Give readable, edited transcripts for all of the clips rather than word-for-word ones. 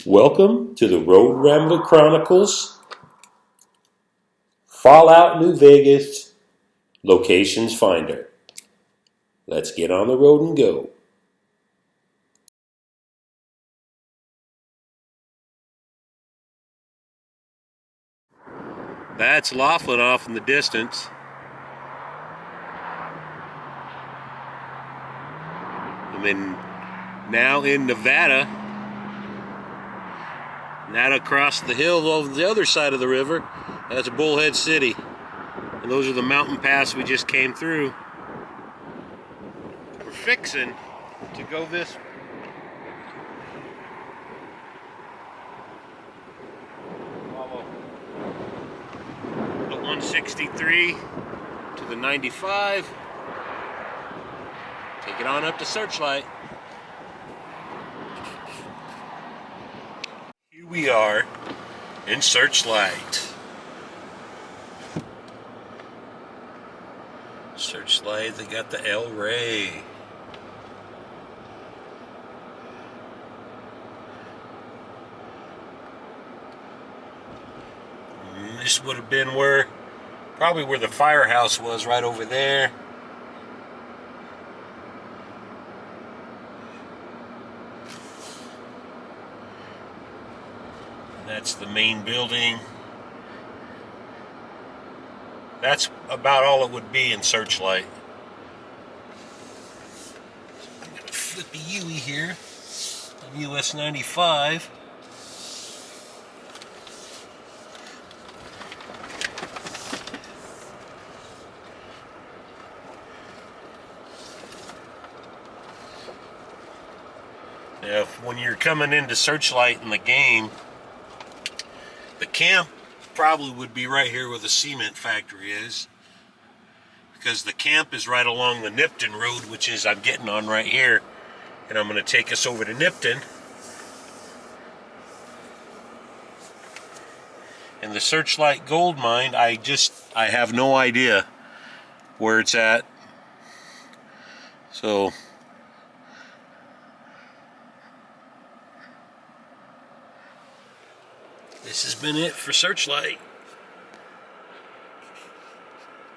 Welcome to the Road Rambler Chronicles, Fallout New Vegas, Locations Finder. Let's get on the road and go. That's Laughlin off in the distance. Now in Nevada. Now across the hill over the other side of the river, that's Bullhead City. And those are the mountain paths we just came through. We're fixing to go this way. Follow the 163 to the 95. Take it on up to Searchlight. Here we are in Searchlight. Searchlight, they got the El Rey. This would have been probably where the firehouse was, right over there. That's the main building. That's about all it would be in Searchlight. I'm going to flip a U here on US 95. Now, when you're coming into Searchlight in the game, the camp probably would be right here where the cement factory is, because the camp is right along the Nipton Road, which is I'm getting on right here, and I'm going to take us over to Nipton. And the Searchlight gold mine, I have no idea where it's at. So this has been it for Searchlight.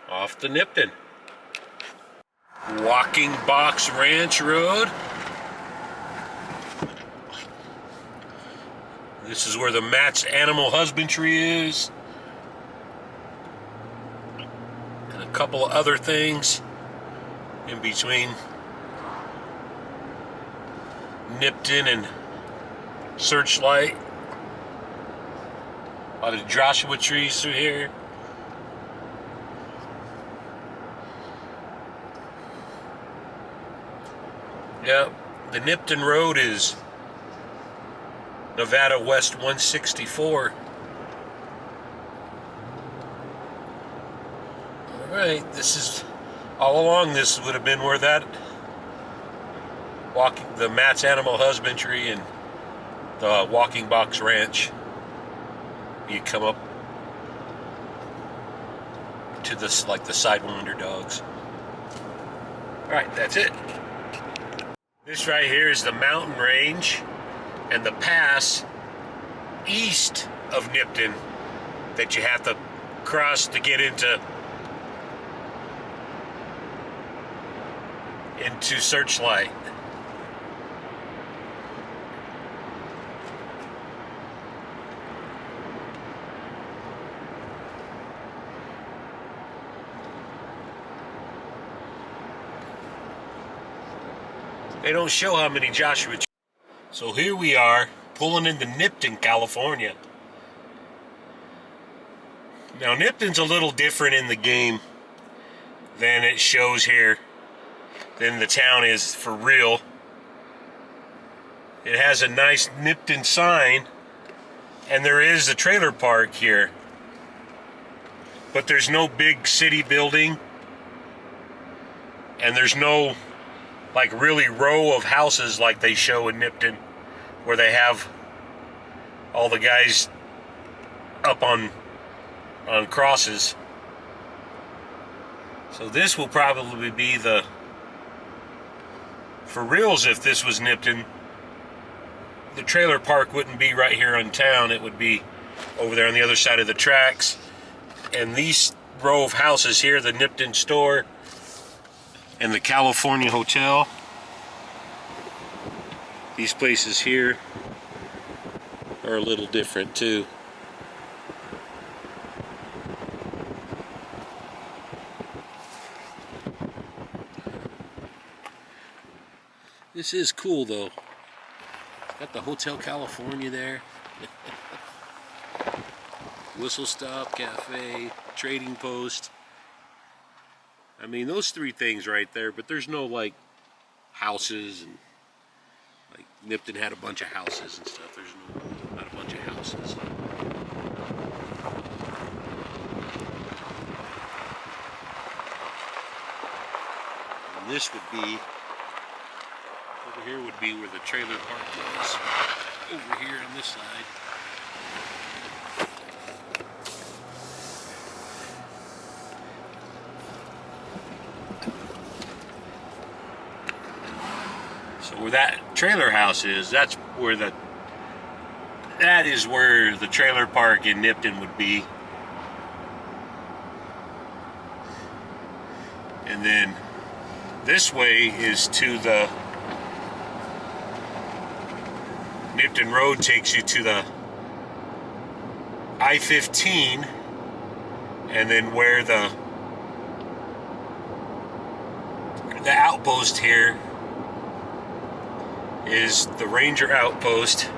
Off the Nipton. Walking Box Ranch Road. This is where the Matt's Animal Husbandry is. And a couple of other things in between Nipton and Searchlight. A lot of Joshua trees through here. Yep, the Nipton Road is Nevada West 164. Alright, this is, all along this would have been where that the Matt's Animal Husbandry and the Walking Box Ranch. You come up to this, like the Sidewinder dogs. Alright, that's it. This right here is the mountain range and the pass east of Nipton that you have to cross to get into Searchlight. They don't show how many Joshua trees. So here we are pulling into Nipton, California. Now Nipton's a little different in the game than it shows here, than the town is for real. It has a nice Nipton sign, and there is a trailer park here, but there's no big city building, and there's no like really row of houses like they show in Nipton, where they have all the guys up on crosses. So this will probably be the, for reals, if this was Nipton, the trailer park wouldn't be right here in town. It would be over there on the other side of the tracks. And these row of houses here, the Nipton store and the California Hotel, these places here are a little different too. This is cool though. Got the Hotel California there. Whistle Stop Cafe, Trading Post. I mean, those three things right there, but there's no like houses, and like Nipton had a bunch of houses and stuff. There's not a bunch of houses. And this would be, over here would be where the trailer park was. Over here on this side. So where that trailer house is, that is where the trailer park in Nipton would be. And then this way is to the Nipton Road, takes you to the I-15, and then where the outpost here is, the Ranger outpost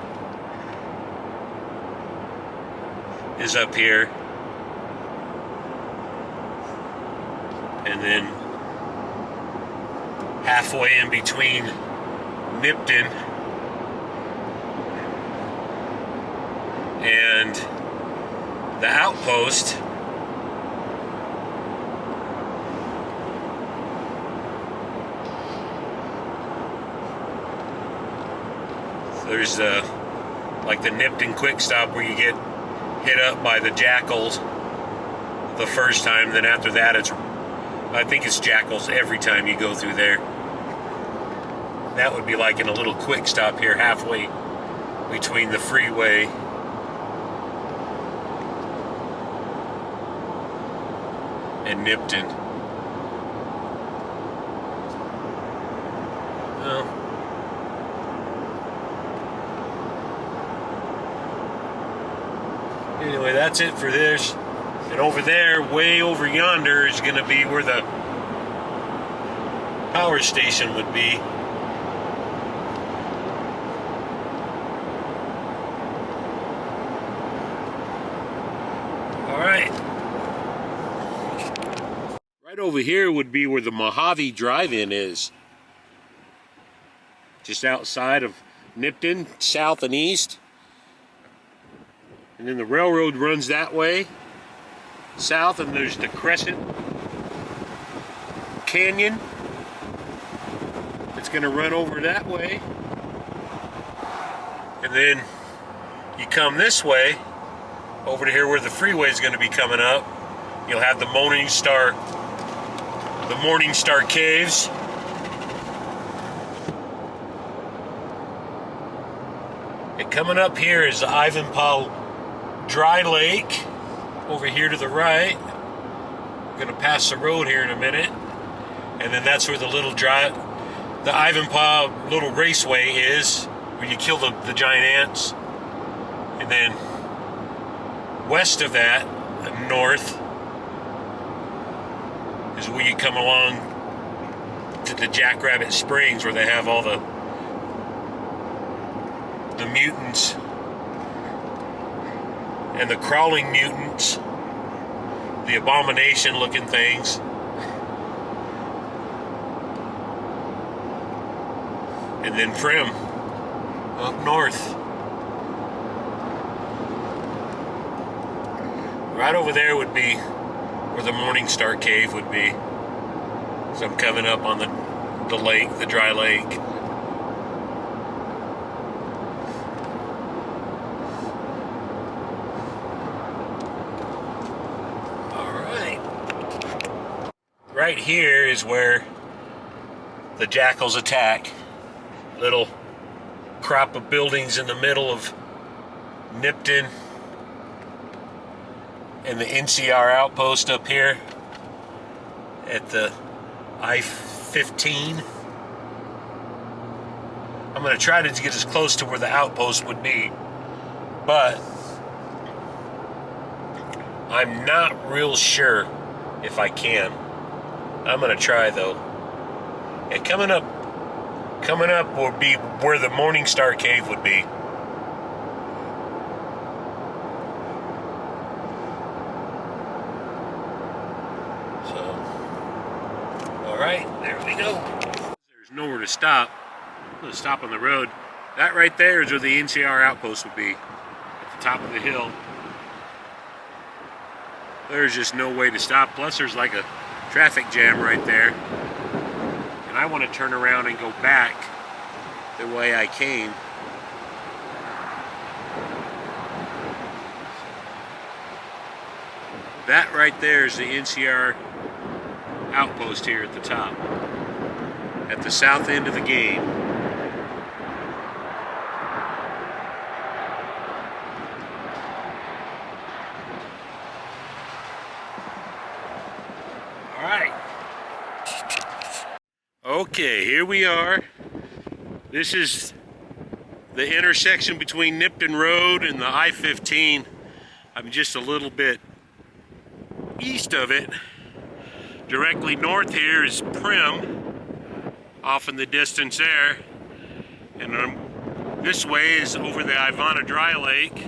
is up here, and then halfway in between Nipton and the outpost there's like the Nipton Quick Stop, where you get hit up by the jackals the first time, then after that I think it's jackals every time you go through there. That would be like in a little quick stop here halfway between the freeway and Nipton. Well, anyway, that's it for this. And over there, way over yonder, is going to be where the power station would be. Right over here would be where the Mojave Drive-In is. Just outside of Nipton, south and east. And then the railroad runs that way, south, and there's the Crescent Canyon. It's going to run over that way. And then you come this way, over to here where the freeway is going to be coming up. You'll have the Morning Star Caves. And coming up here is the Ivanpah Dry Lake over here to the right. We're going to pass the road here in a minute. And then that's where the Ivanpah little raceway is, where you kill the giant ants. And then west of that, north, is where you come along to the Jackrabbit Springs, where they have all the mutants and the crawling mutants, the abomination looking things. And then Prim up north. Right over there would be where the Morning Star Cave would be. So I'm coming up on the lake, the dry lake. Right here is where the jackals attack. Little crop of buildings in the middle of Nipton, and the NCR outpost up here at the I-15. I'm going to try to get as close to where the outpost would be, but I'm not real sure if I can. I'm gonna try though. And coming up will be where the Morning Star Cave would be. So, all right, there we go. There's nowhere to stop. I'm gonna stop on the road. That right there is where the NCR outpost would be, at the top of the hill. There's just no way to stop. Plus, there's like a traffic jam right there, and I want to turn around and go back the way I came. That right there is the NCR outpost here at the top, at the south end of the game. Okay, here we are. This is the intersection between Nipton Road and the I-15. I'm just a little bit east of it. Directly north here is Prim, off in the distance there. And this way is over the Ivana Dry Lake.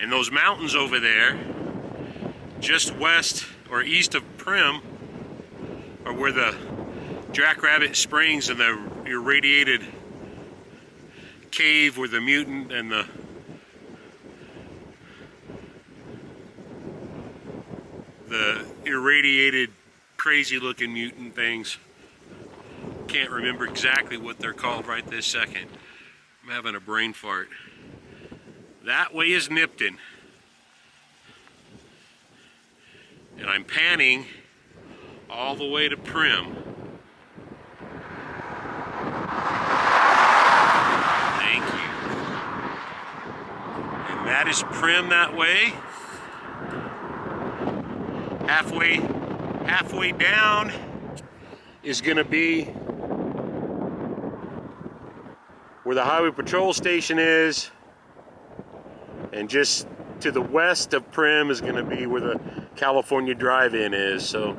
And those mountains over there, just west or east of Prim, are where the Jackrabbit Springs and the irradiated cave where the mutant and the irradiated crazy looking mutant things. Can't remember exactly what they're called right this second. I'm having a brain fart. That way is Nipton. And I'm panning all the way to Prim. Thank you. And that is Prim that way. Halfway down is going to be where the Highway Patrol Station is, and just to the west of Prim is going to be where the California Drive-In is. So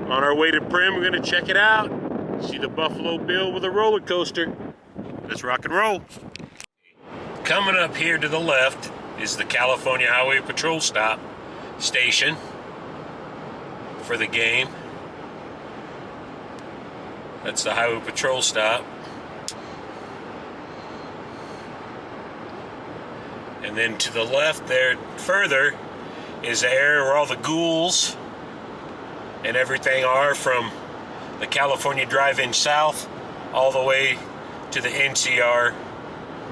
on our way to Prim, we're going to check it out. See the Buffalo Bill with a roller coaster. Let's rock and roll. Coming up here to the left is the California Highway Patrol stop. station for the game. That's the Highway Patrol stop. And then to the left there, further, is the area where all the ghouls and everything are, from the California Drive-In South all the way to the NCR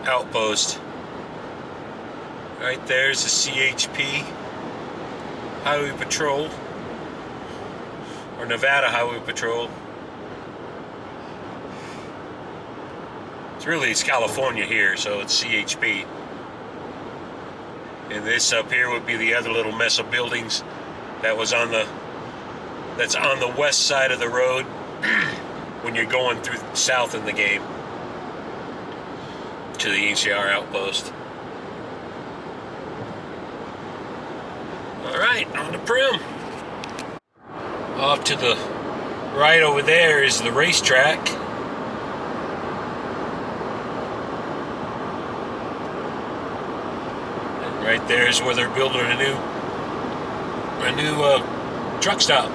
outpost. Right there's the CHP Highway Patrol, or Nevada Highway Patrol. It's California here, so it's CHP. And this up here would be the other little mess of buildings that's on the west side of the road when you're going through south in the game to the NCR outpost. Alright, on the Prim. Off to the right over there is the racetrack. And right there is where they're building a new truck stop.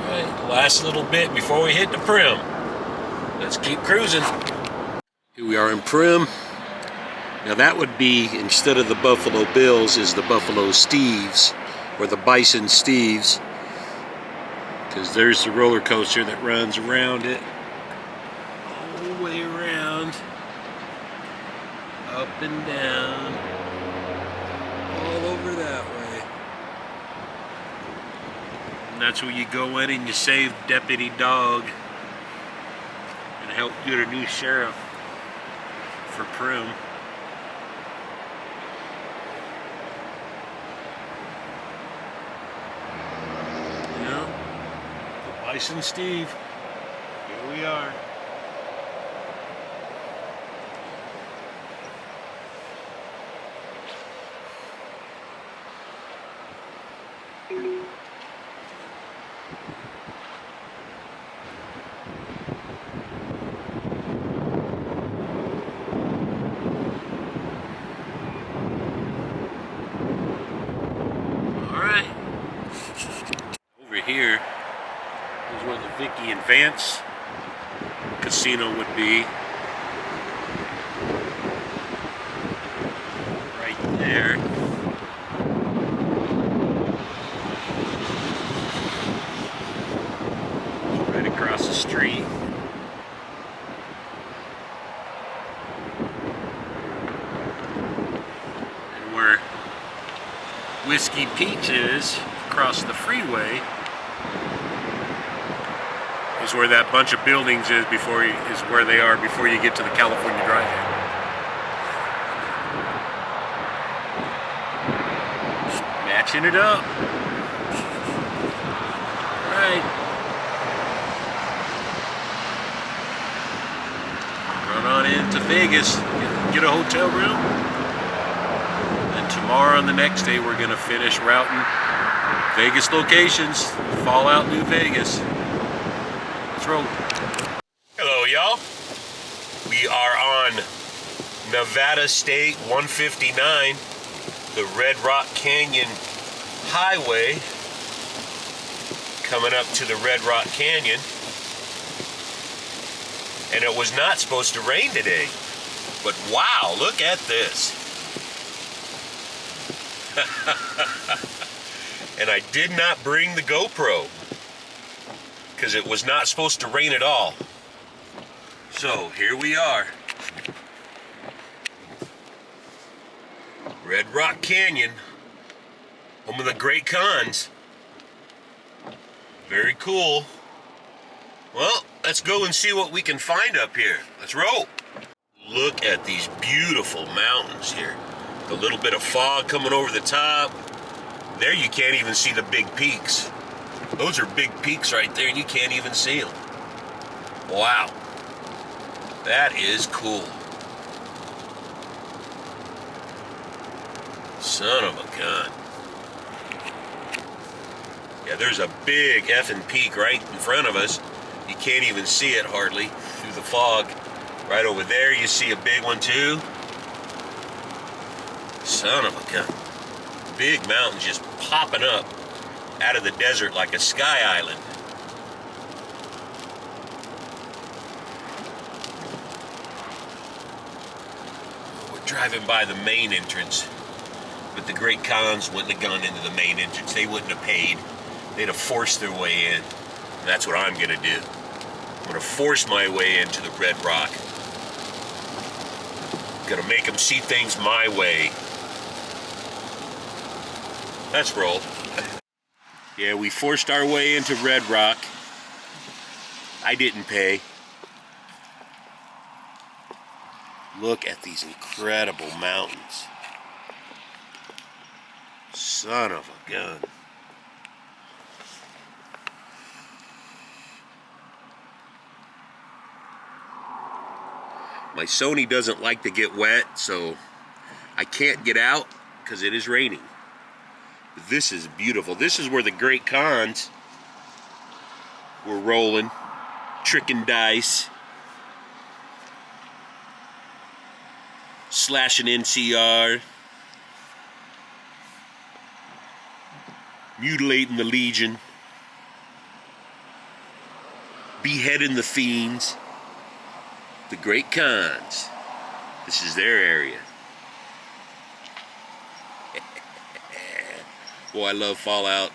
Alright, last little bit before we hit the Prim. Let's keep cruising. Here we are in Prim. Now that would be, instead of the Buffalo Bills, is the Buffalo Steves, or the Bison Steves, because there's the roller coaster that runs around it, all the way around, up and down, all over that way. And that's where you go in and you save Deputy Dog and help get a new sheriff for Prim. Bison Steve, here we are. All right, over here is where the Vicky and Vance casino would be. Right there. Right across the street. And where Whiskey Pete's is, across the freeway, is where that bunch of buildings is where they are before you get to the California Drive-In. Matching it up. All right. Run on into Vegas, get a hotel room. And tomorrow and the next day we're gonna finish routing Vegas locations. Fallout New Vegas. Let's roll. Hello, y'all. We are on Nevada State 159, the Red Rock Canyon Highway, coming up to the Red Rock Canyon. And it was not supposed to rain today, but wow, look at this. And I did not bring the GoPro because it was not supposed to rain at all. So here we are. Red Rock Canyon, home of the Great Khans. Very cool. Well, let's go and see what we can find up here. Let's roll. Look at these beautiful mountains here. A little bit of fog coming over the top. There you can't even see the big peaks. Those are big peaks right there and you can't even see them. Wow. That is cool. Son of a gun. Yeah, there's a big effing peak right in front of us. You can't even see it hardly through the fog. Right over there you see a big one too. Son of a gun. Big mountains just popping up out of the desert like a sky island. We're driving by the main entrance, but the Great Khans wouldn't have gone into the main entrance. They wouldn't have paid. They'd have forced their way in. And that's what I'm gonna do. I'm gonna force my way into the Red Rock. I'm gonna make them see things my way. Let's roll. Yeah, we forced our way into Red Rock. I didn't pay. Look at these incredible mountains. Son of a gun. My Sony doesn't like to get wet, so I can't get out because it is raining. This is beautiful. This is where the Great Khans were rolling, tricking dice, slashing NCR, mutilating the Legion, beheading the fiends. The Great Khans. This is their area. Boy, I love Fallout.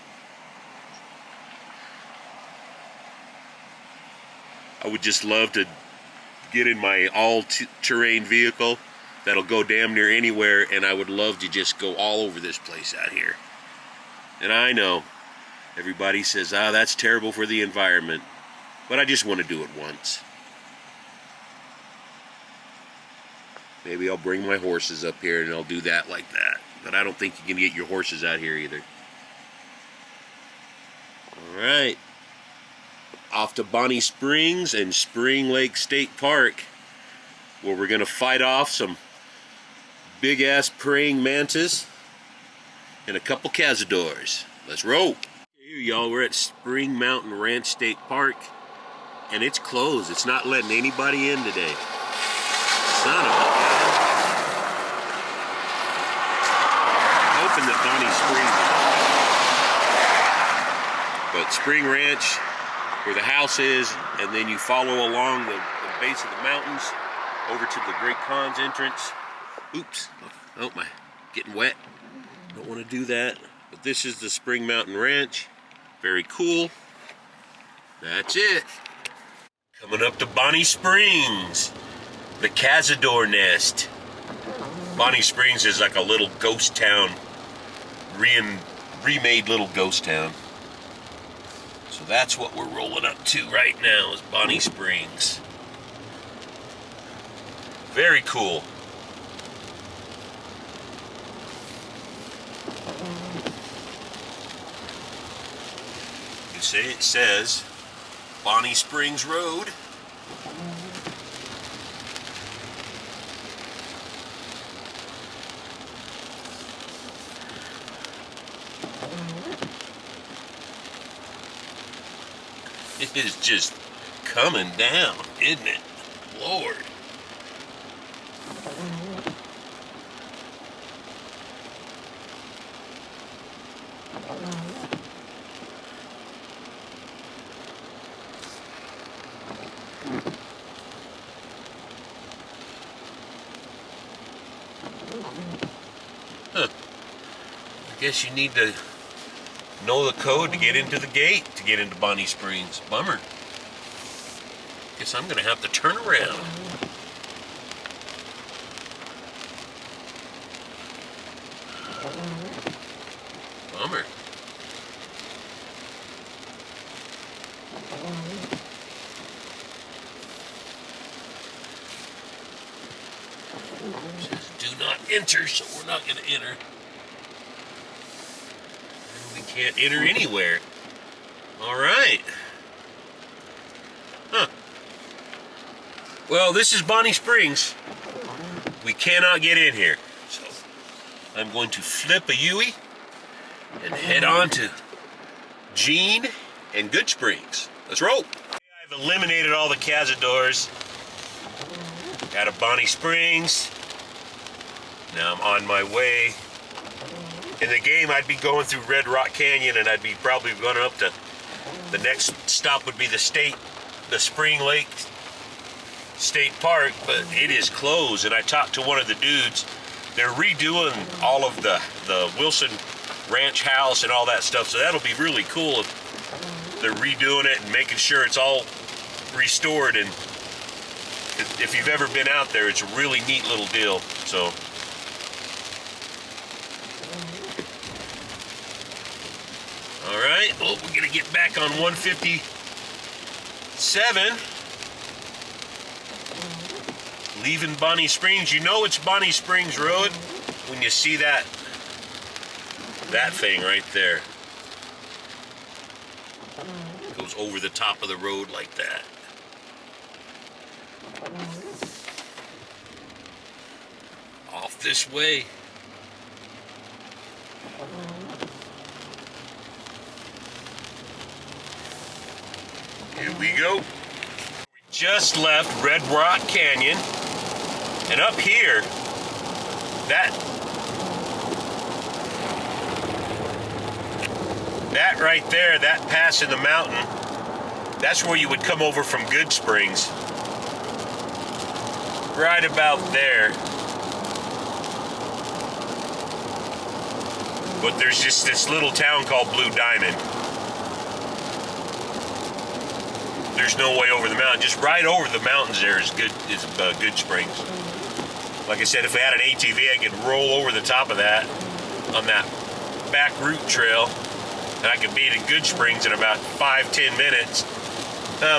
I would just love to get in my all-terrain vehicle that'll go damn near anywhere, and I would love to just go all over this place out here. And I know everybody says, that's terrible for the environment, but I just want to do it once. Maybe I'll bring my horses up here and I'll do that like that. But I don't think you can get your horses out here either. Alright. Off to Bonnie Springs and Spring Lake State Park, where we're going to fight off some big-ass praying mantis and a couple cazadors. Let's roll. Here, y'all, we're at Spring Mountain Ranch State Park, and it's closed. It's not letting anybody in today. Son of a gun. Hoping that Bonnie Springs is open. But Spring Ranch, where the house is, and then you follow along the base of the mountains over to the Great Khans entrance. Oops. Oh, my. Getting wet. Don't want to do that. But this is the Spring Mountain Ranch. Very cool. That's it. Coming up to Bonnie Springs. The Cazador Nest. Bonnie Springs is like a little ghost town. Remade little ghost town. So that's what we're rolling up to right now, is Bonnie Springs. Very cool. You see, it says Bonnie Springs Road. It is just coming down, isn't it? Lord. Huh. I guess you need to know the code to get into the gate, to get into Bonnie Springs. Bummer. Guess I'm gonna have to turn around. Bummer. It says do not enter, so we're not gonna enter. We can't enter anywhere. Alright. Huh. Well, this is Bonnie Springs. We cannot get in here. So I'm going to flip a Yui and head on to Jean and Good Springs. Let's roll. I've eliminated all the cazadors. Out of Bonnie Springs. Now I'm on my way. In the game, I'd be going through Red Rock Canyon, and I'd be probably going up to, the next stop would be the Spring Lake State Park, but it is closed. And I talked to one of the dudes. They're redoing all of the Wilson Ranch house and all that stuff, so that'll be really cool if they're redoing it and making sure it's all restored. And if you've ever been out there, it's a really neat little deal. So all right, well, we're gonna get back on 157, leaving Bonnie Springs. You know it's Bonnie Springs Road when you see that thing right there. It goes over the top of the road like that. Off this way. Here we go. We just left Red Rock Canyon, and up here, that right there, that pass in the mountain, that's where you would come over from Good Springs. Right about there. But there's just this little town called Blue Diamond. There's no way over the mountain. Just right over the mountains there is Good Springs. Like I said, if I had an ATV, I could roll over the top of that on that back route trail, and I could be in Good Springs in about 5-10 minutes.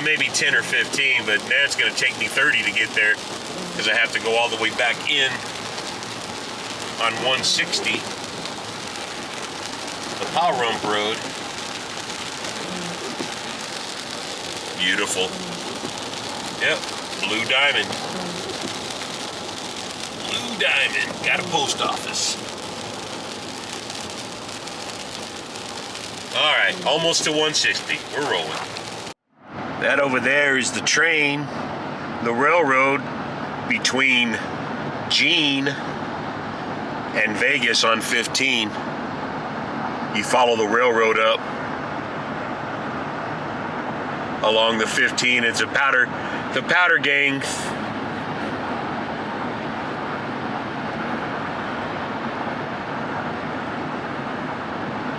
Maybe 10 or 15, but now it's going to take me 30 to get there because I have to go all the way back in on 160, the Pow Rump Road. Beautiful. Yep, Blue Diamond. Blue Diamond. Got a post office. All right, almost to 160. We're rolling. That over there is the train, the railroad between Jean and Vegas on 15. You follow the railroad up along the 15. It's the powder gang.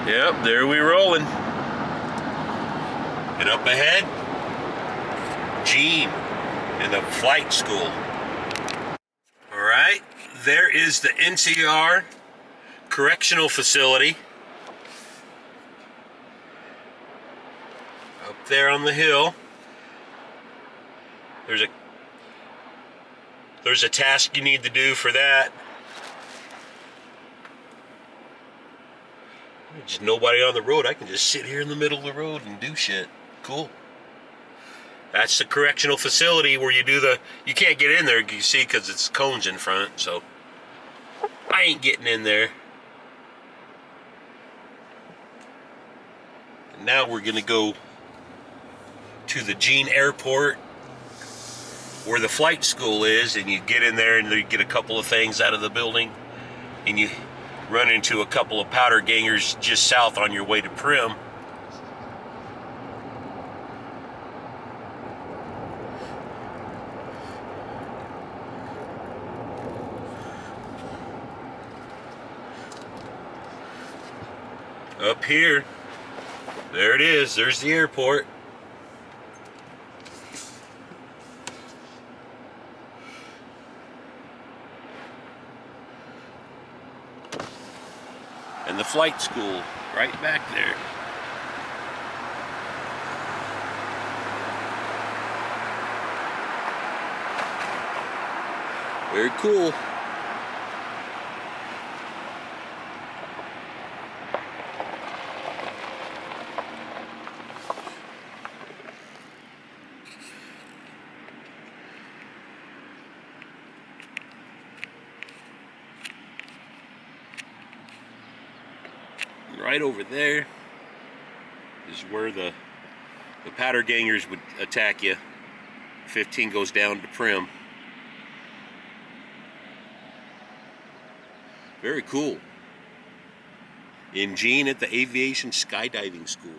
Yep, there we rolling. And up ahead, Jean and the flight school. All right, there is the NCR correctional facility. Up there on the hill. There's a task you need to do for that. There's nobody on the road. I can just sit here in the middle of the road and do shit. Cool. That's the correctional facility where you can't get in there, you see, because it's cones in front, so I ain't getting in there. And now we're gonna go to the Jean Airport where the flight school is, and you get in there and you get a couple of things out of the building, and you run into a couple of powder gangers just south on your way to Prim. Up here, there it is, there's the airport. And the flight school right back there. Very cool. Right over there is where the powder gangers would attack you. 15 goes down to Prim. Very cool. In Gene at the Aviation Skydiving School.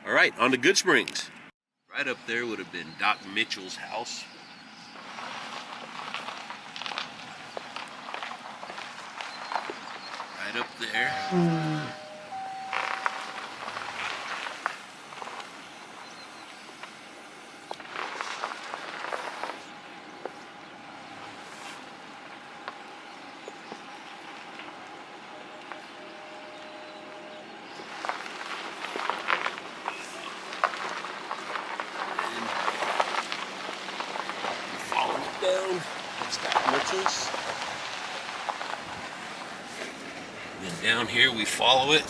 All right, on to Good Springs. Right up there would have been Doc Mitchell's house. Right up there. Down. That's Doc Mitchell's. And then down here we follow it.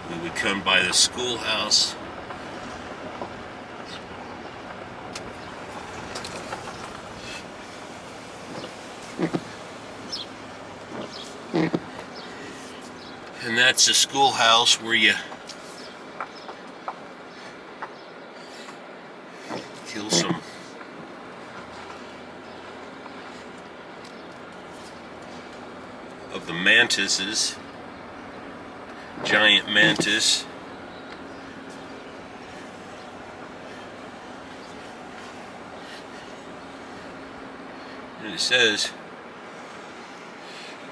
We would come by the schoolhouse. And that's the schoolhouse where you kill some of the mantises, giant mantis. And it says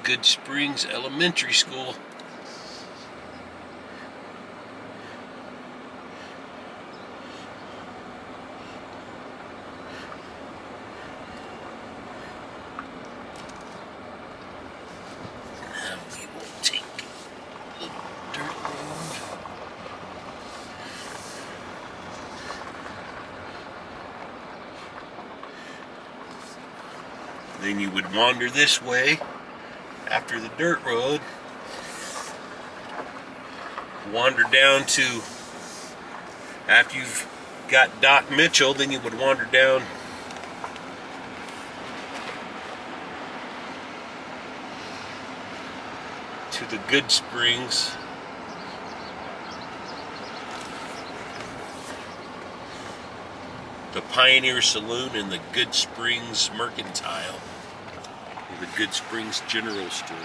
Good Springs Elementary School. Then you would wander this way after the dirt road, wander down to, after you've got Doc Mitchell, then you would wander down to the Good Springs. The Pioneer Saloon and the Good Springs Mercantile, or the Good Springs General Store.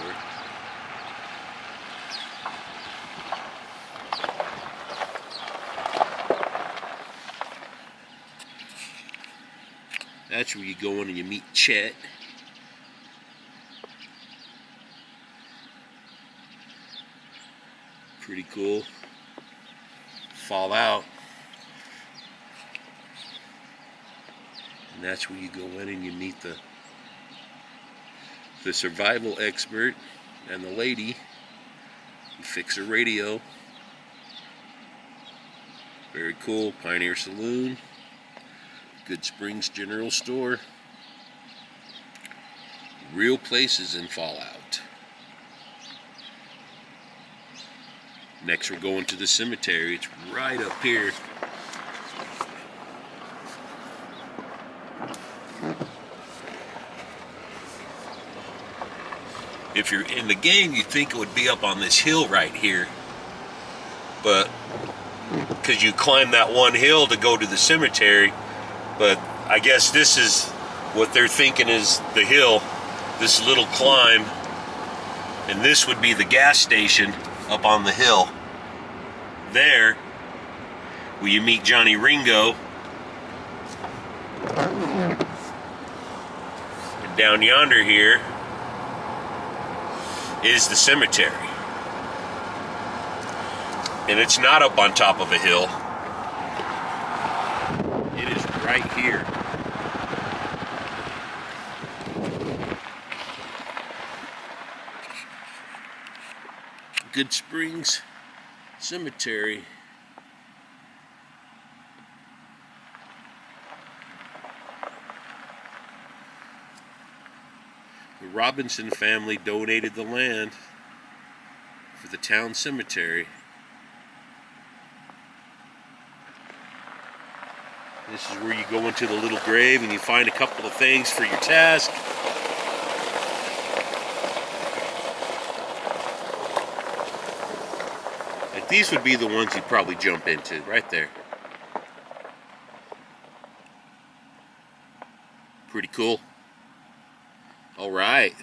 That's where you go in and you meet Chet. Pretty cool. Fall out. And that's where you go in and you meet the survival expert and the lady. You fix her radio. Very cool. Pioneer Saloon. Good Springs General Store. Real places in Fallout. Next we're going to the cemetery. It's right up here. If you're in the game, you'd think it would be up on this hill right here. But, because you climb that one hill to go to the cemetery. But I guess this is what they're thinking is the hill, this little climb. And this would be the gas station up on the hill. There, where you meet Johnny Ringo. And down yonder here is the cemetery. And it's not up on top of a hill. It is right here. Good Springs Cemetery. The Robinson family donated the land for the town cemetery. This is where you go into the little grave and you find a couple of things for your task. Like these would be the ones you'd probably jump into, right there. Pretty cool. All right.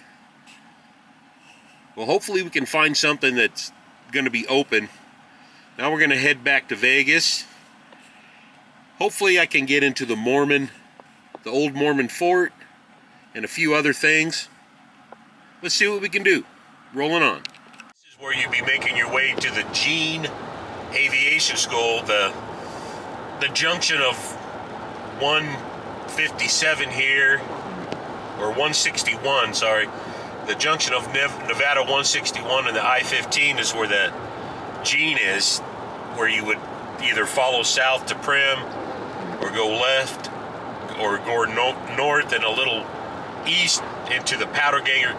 Well, hopefully we can find something that's going to be open. Now we're going to head back to Vegas. Hopefully I can get into the old Mormon fort, and a few other things. Let's see what we can do. Rolling on. This is where you'd be making your way to the Gene Aviation School, the junction of 157 here, or 161, sorry. The junction of Nevada 161 and the I-15 is where the Gene is, where you would either follow south to Prim, or go left, or go north and a little east into the Powder Ganger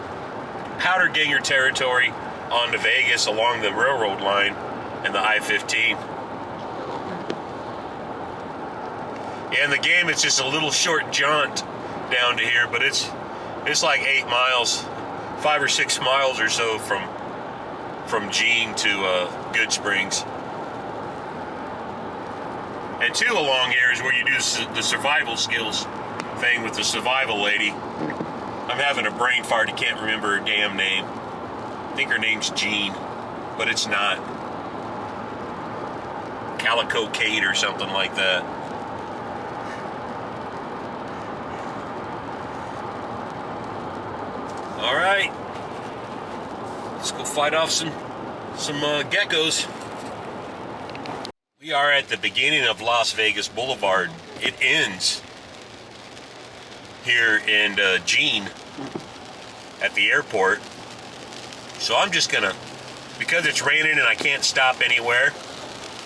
territory onto Vegas along the railroad line and the I-15. And the game, it's just a little short jaunt down to here, but it's like 8 miles. 5 or 6 miles or so from Gene to Good Springs. And 2 along here is where you do the survival skills thing with the survival lady. I'm having a brain fart, I can't remember her damn name. I think her name's Jean, but it's not. Calico Kate or something like that. All right, let's go fight off some geckos. We are at the beginning of Las Vegas Boulevard. It ends here in Gene at the airport. So I'm just gonna, because it's raining and I can't stop anywhere,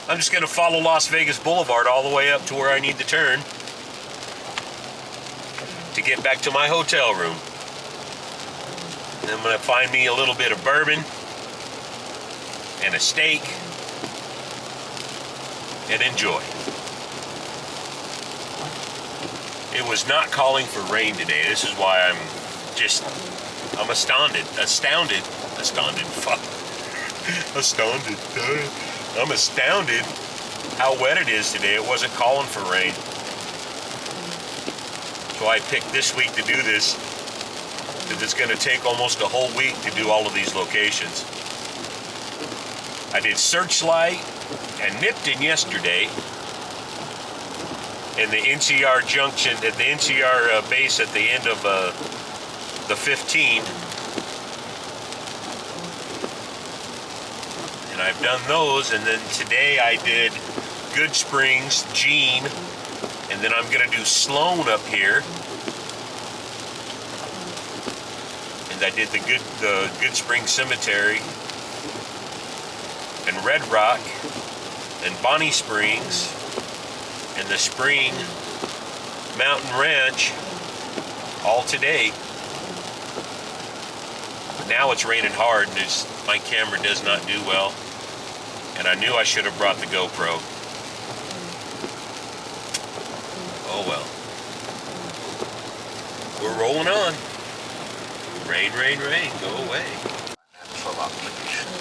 I'm just gonna follow Las Vegas Boulevard all the way up to where I need to turn to get back to my hotel room. And I'm going to find me a little bit of bourbon and a steak and enjoy. It was not calling for rain today. This is why I'm astounded. I'm astounded how wet it is today. It wasn't calling for rain. So I picked this week to do this, because it's going to take almost a whole week to do all of these locations. I did Searchlight and Nipton yesterday in the NCR junction, at the NCR base at the end of the 15. And I've done those, and then today I did Good Springs, Gene, and then I'm going to do Sloan up here. I did the Good Springs Cemetery and Red Rock and Bonnie Springs and the Spring Mountain Ranch all today. But now it's raining hard and my camera does not do well, and I knew I should have brought the GoPro. Oh well. We're rolling on. Rain, rain, rain, go away. Financial obligations.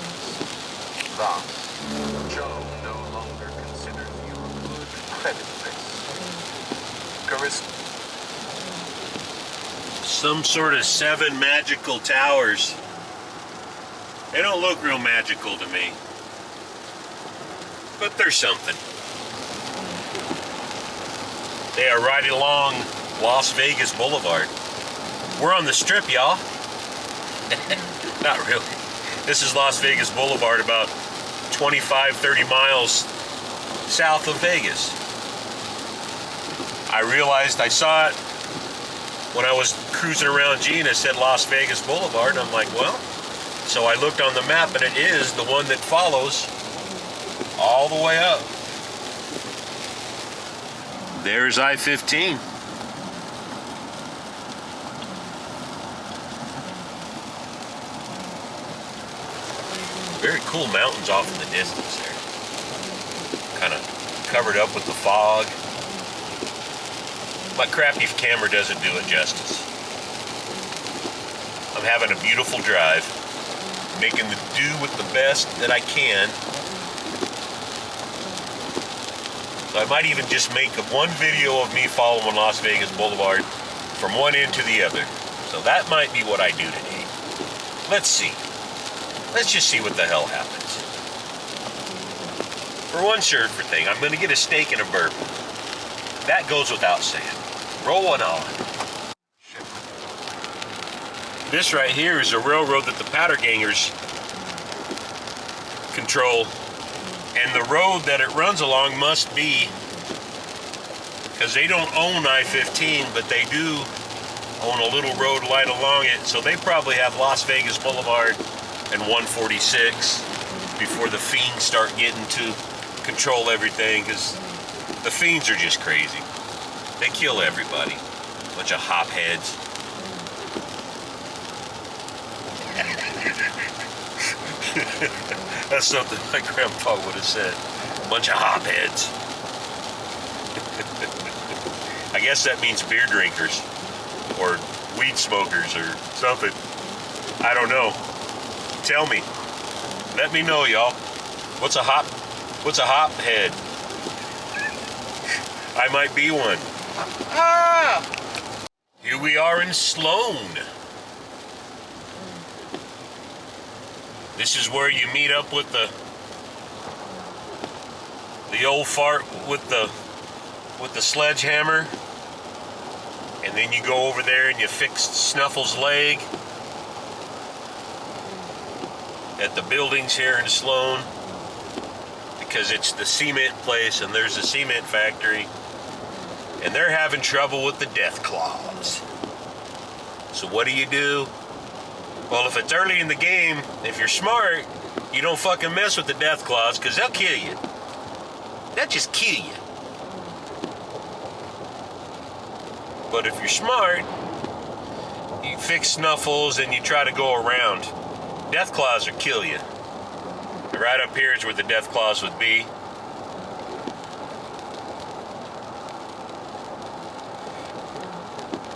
Thus, Joe no longer considers you a good credit risk. Some sort of 7 magical towers. They don't look real magical to me. But there's something. They are right along Las Vegas Boulevard. We're on the Strip, y'all. Not really. This is Las Vegas Boulevard, about 25-30 miles south of Vegas. I realized I saw it when I was cruising around Gene. It said Las Vegas Boulevard. I'm like, well, so I looked on the map, and it is the one that follows all the way up. There's I-15. Very cool mountains off in the distance there. Kind of covered up with the fog. My crappy camera doesn't do it justice. I'm having a beautiful drive, making the do with the best that I can. So I might even just make one video of me following Las Vegas Boulevard from one end to the other. So that might be what I do today. Let's see. Let's just see what the hell happens. For one sure thing, I'm going to get a steak and a bourbon. That goes without saying. Rolling on. This right here is a railroad that the powder gangers control. And the road that it runs along must be, because they don't own I-15, but they do own a little road right along it. So they probably have Las Vegas Boulevard and 146 before the fiends start getting to control everything, because the fiends are just crazy. They kill everybody. Bunch of hopheads. That's something my grandpa would have said. Bunch of hopheads. I guess that means beer drinkers or weed smokers or something. I don't know. Tell me. Let me know, y'all. What's a hophead? I might be one. Ah! Here we are in Sloan. This is where you meet up with the old fart with the sledgehammer, and then you go over there and you fix Snuffle's leg at the buildings here in Sloan, because it's the cement place and there's a cement factory, and they're having trouble with the death claws. So what do? Well, if it's early in the game, if you're smart, you don't fucking mess with the death claws, because they'll kill you. They'll just kill you. But if you're smart, you fix Snuffles and you try to go around. Death claws will kill you. Right up here is where the death claws would be.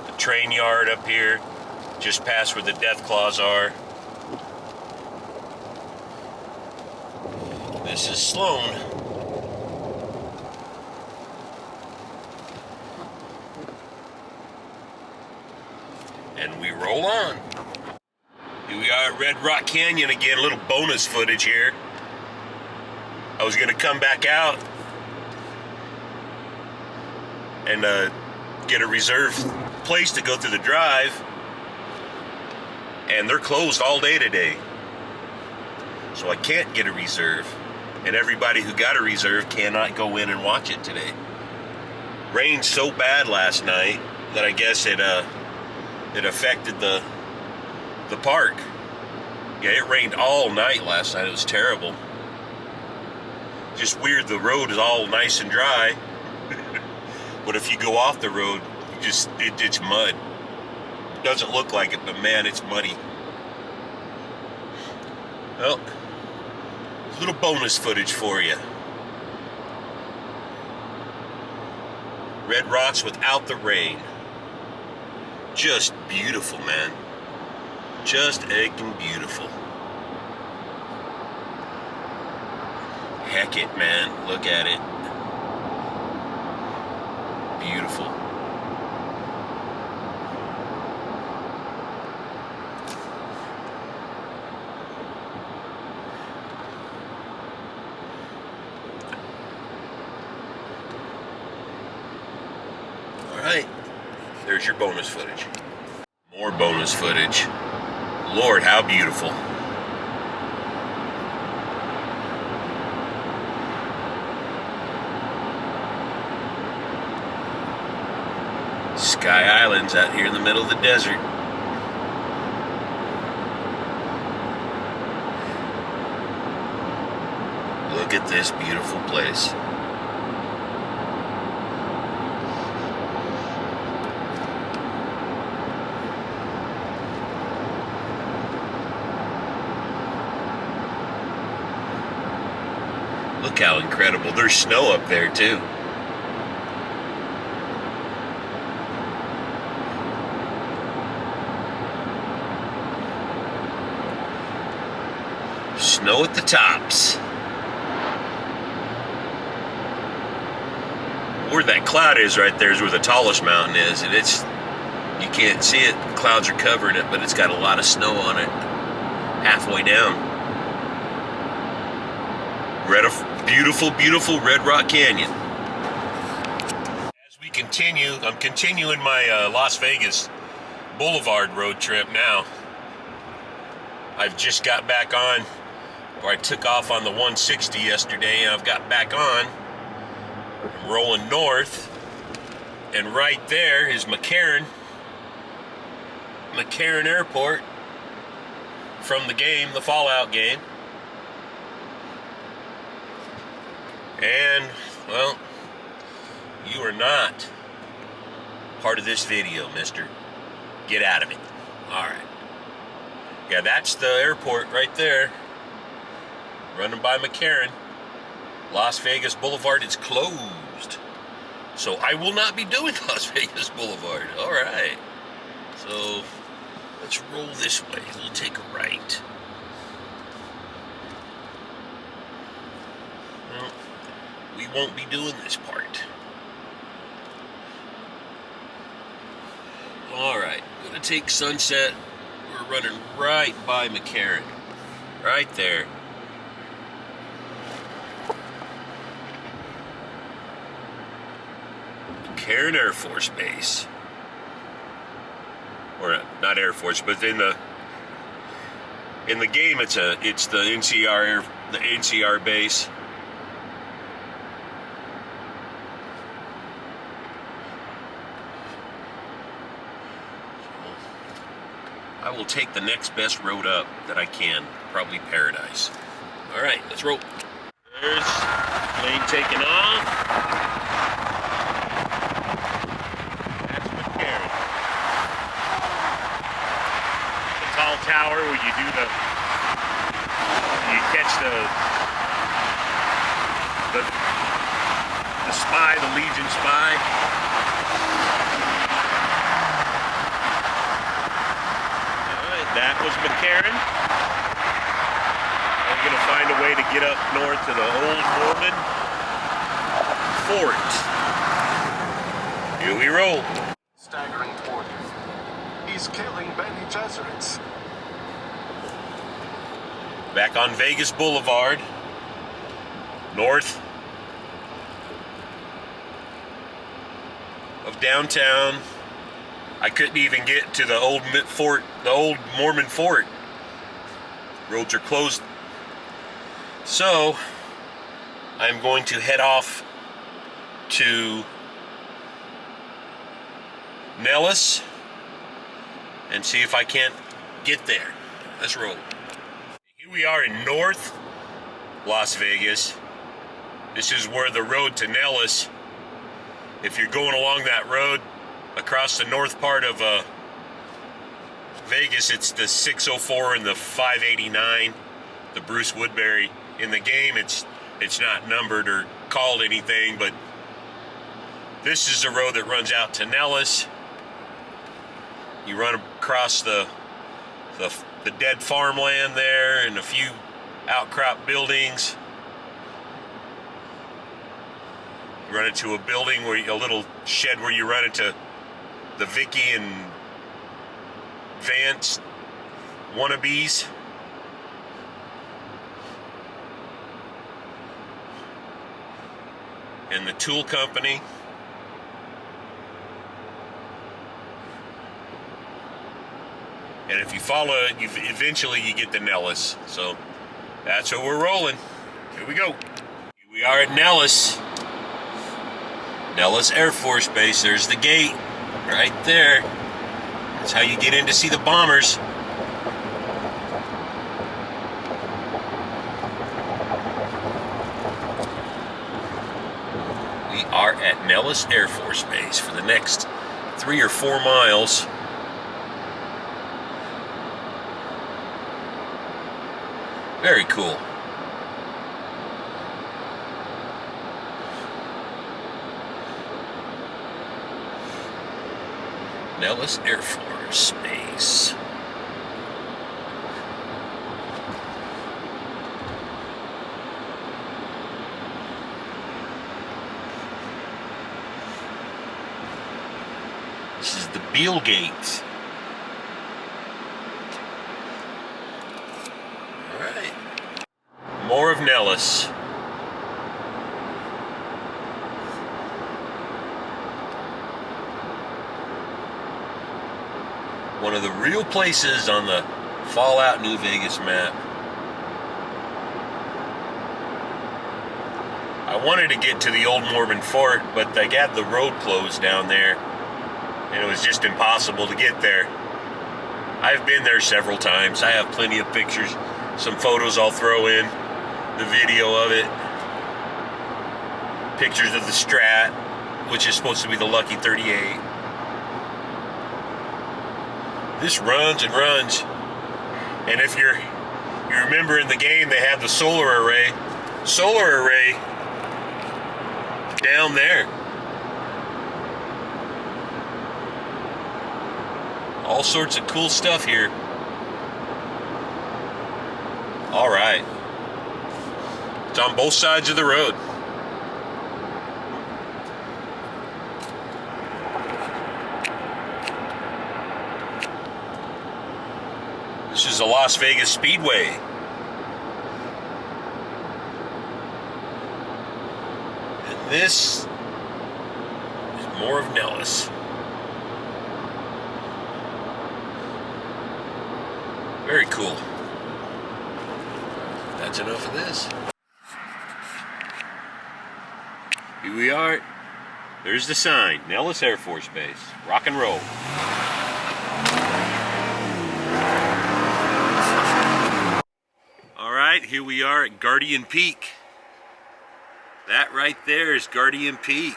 The train yard up here, just past where the death claws are. This is Sloan. And we roll on. Here we are at Red Rock Canyon again, a little bonus footage here. I was gonna come back out and get a reserved place to go through the drive, and they're closed all day today. So I can't get a reserve, and everybody who got a reserve cannot go in and watch it today. Rained so bad last night that I guess it affected the park. Yeah, it rained all night last night. It was terrible. Just weird, the road is all nice and dry. But if you go off the road, it's mud. Doesn't look like it, but man, it's muddy. Well, a little bonus footage for you. Red Rocks without the rain. Just beautiful, man. Just aching beautiful. Heck it, man. Look at it. Beautiful. Alright. There's your bonus footage. More bonus footage. Lord, how beautiful. Sky Island's out here in the middle of the desert. Look at this beautiful place. Look how incredible. There's snow up there too. Snow at the tops. Where that cloud is right there is where the tallest mountain is, and it's can't see it. Clouds are covering it, but it's got a lot of snow on it. Halfway down. Beautiful, beautiful Red Rock Canyon. As we continue, I'm continuing my Las Vegas Boulevard road trip now. I've just got back on, or I took off on the 160 yesterday, and I've got back on. I'm rolling north, and right there is McCarran Airport from the game, the Fallout game. And, well, you are not part of this video, mister. Get out of it. Alright. Yeah, that's the airport right there. Running by McCarran. Las Vegas Boulevard is closed. So I will not be doing Las Vegas Boulevard. Alright. So let's roll this way. We'll take a right. Well, we won't be doing this part. Alright, I'm going to take Sunset. We're running right by McCarran. Right there. McCarran Air Force Base. Or not Air Force, but in the game it's the NCR base. I will take the next best road up that I can, probably Paradise. All right, let's roll. There's plane taking off. That's McCarran. The tall tower where you catch the spy, the Legion spy. That was McCarran. I'm going to find a way to get up north to the old Mormon fort. Here we roll. Staggering toward him. He's killing Bene Gesserits. Back on Vegas Boulevard. North of downtown. I couldn't even get to the old fort, the old Mormon fort. Roads are closed. So, I'm going to head off to Nellis and see if I can't get there. Let's roll. Here we are in North Las Vegas. This is where the road to Nellis, if you're going along that road, across the north part of Vegas, it's the 604 and the 589, the Bruce Woodbury. In the game, it's not numbered or called anything, but this is the road that runs out to Nellis. You run across the dead farmland there and a few outcrop buildings. You run into a building a little shed where you run into the Vicky and Vance wannabes. And the tool company. And if you follow it, eventually you get to Nellis. So that's where we're rolling. Here we go. Here we are at Nellis. Nellis Air Force Base. There's the gate. Right there. That's how you get in to see the bombers. We are at Nellis Air Force Base for the next 3 or 4 miles. Very cool. Nellis Air Force Base. This is the Beale Gate. Alright. More of Nellis. One of the real places on the Fallout New Vegas map. I wanted to get to the old Mormon fort, but they had the road closed down there, and it was just impossible to get there. I've been there several times. I have plenty of pictures, some photos I'll throw in, the video of it, pictures of the Strat, which is supposed to be the Lucky 38. This runs and runs. And if you remember in the game, they had the solar array down there. All sorts of cool stuff here. All right. It's on both sides of the road. This is the Las Vegas Speedway. And this is more of Nellis. Very cool. That's enough of this. Here we are. There's the sign. Nellis Air Force Base. Rock and roll. Alright, here we are at Guardian Peak. That right there is Guardian Peak.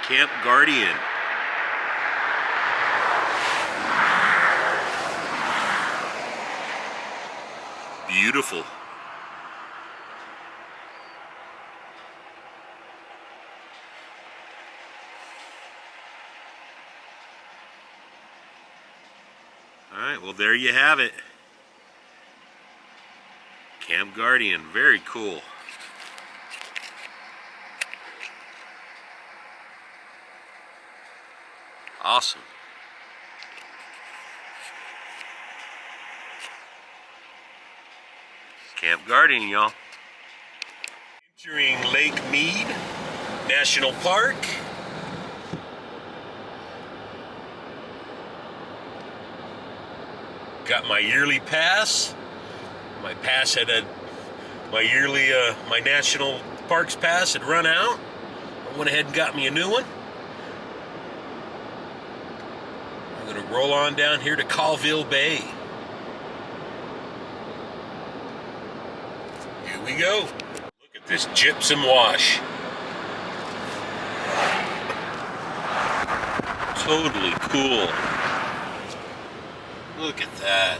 Camp Guardian. Beautiful. Alright, well there you have it. Camp Guardian, very cool. Awesome. Camp Guardian, y'all. Entering Lake Mead National Park. Got my yearly pass. My pass had my national parks pass had run out. I went ahead and got me a new one. I'm gonna roll on down here to Colville Bay. Here we go. Look at this gypsum wash. Totally cool. Look at that.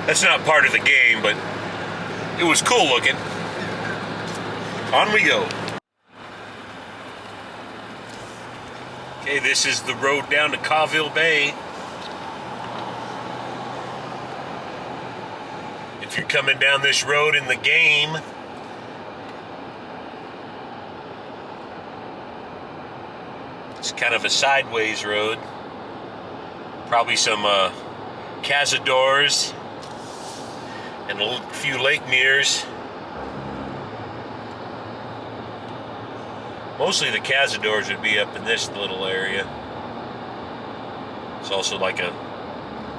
That's not part of the game, but it was cool looking. On we go. Okay, this is the road down to Colville Bay. If you're coming down this road in the game, it's kind of a sideways road. Probably some cazadores and a few lake mirrors. Mostly the cazadores would be up in this little area. It's also like a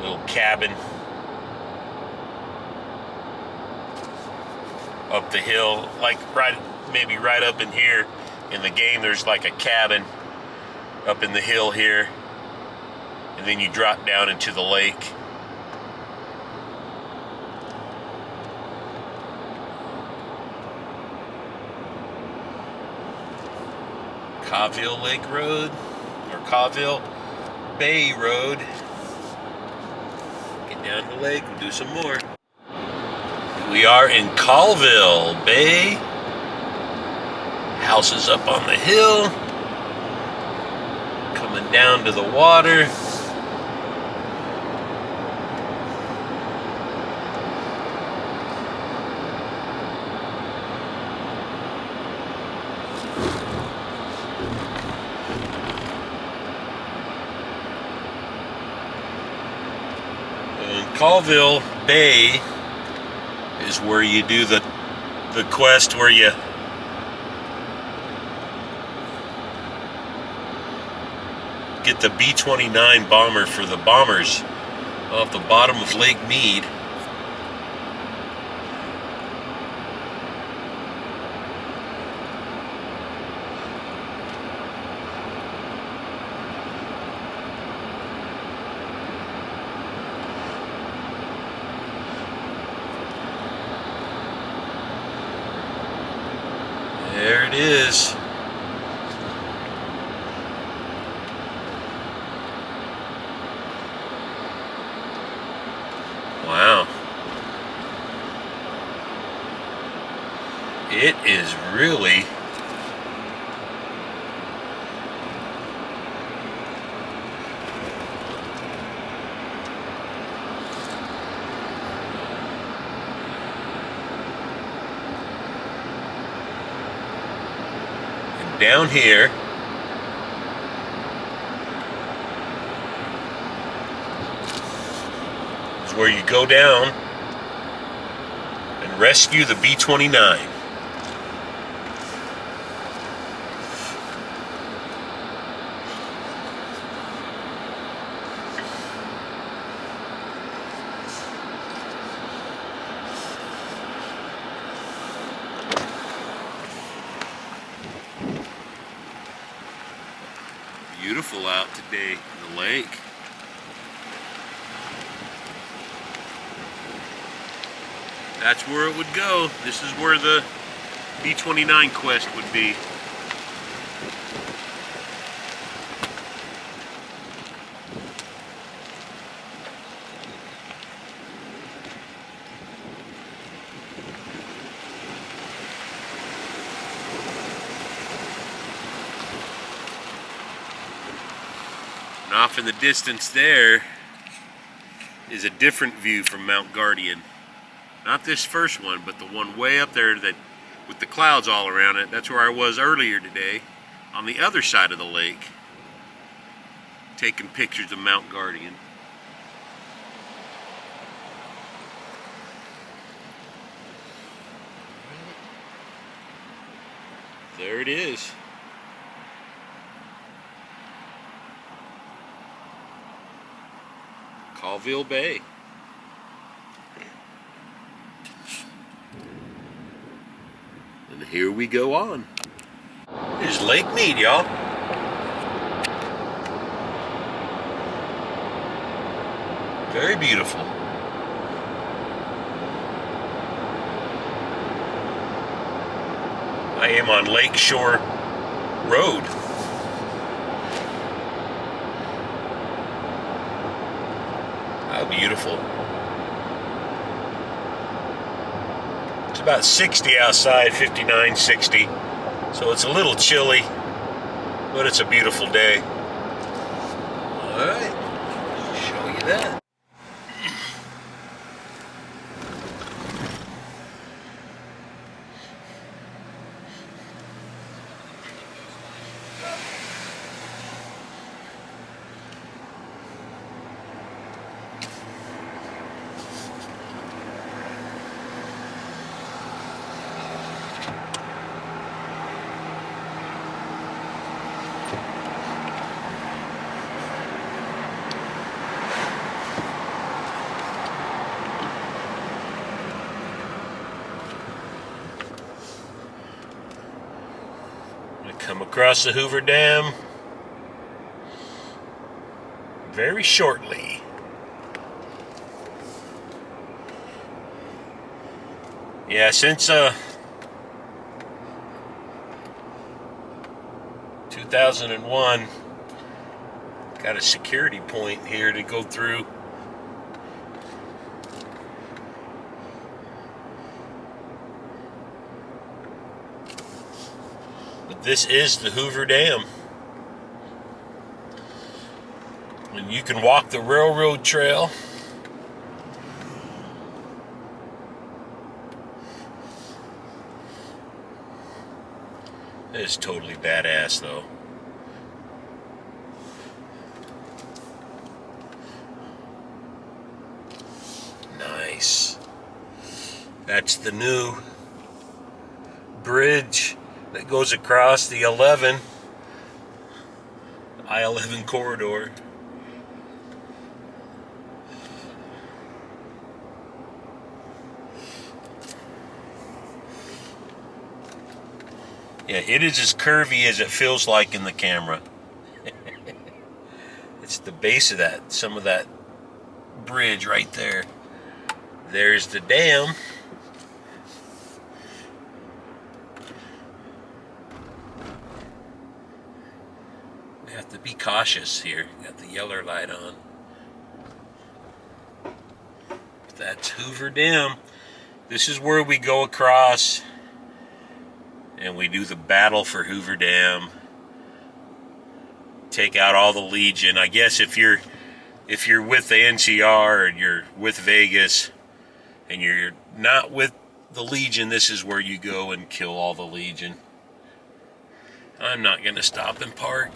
little cabin up the hill, like maybe right up in here in the game. There's like a cabin up in the hill here, and then you drop down into the lake. Colville Lake Road, or Colville Bay Road. Get down the lake, we'll do some more. We are in Colville Bay. Houses up on the hill. Coming down to the water. Colville Bay is where you do the quest where you get the B-29 bomber for the bombers off the bottom of Lake Mead. There it is. Wow. It is really down here is where you go down and rescue the B-29. Beautiful out today in the lake. That's where it would go. This is where the B-29 quest would be. And off in the distance there is a different view from Mount Guardian. Not this first one, but the one way up there that with the clouds all around it. That's where I was earlier today, on the other side of the lake, taking pictures of Mount Guardian. There it is. Colville Bay. And here we go on. There's Lake Mead, y'all. Very beautiful. I am on Lakeshore Road. How beautiful. It's about 60 outside, 59, 60. So it's a little chilly, but it's a beautiful day. All right, show you that. Come across the Hoover Dam very shortly. Yeah, since 2001, got a security point here to go through. This is the Hoover Dam. And you can walk the railroad trail. It is totally badass though. That's the new bridge that goes across the I-11 corridor. Yeah, it is as curvy as it feels like in the camera. It's the base of that, some of that bridge right there. There's the dam. We have to be cautious here. Got the yellow light on. That's Hoover Dam. This is where we go across and we do the battle for Hoover Dam. Take out all the Legion. I guess if you're with the NCR and you're with Vegas and you're not with the Legion, this is where you go and kill all the Legion. I'm not going to stop and park.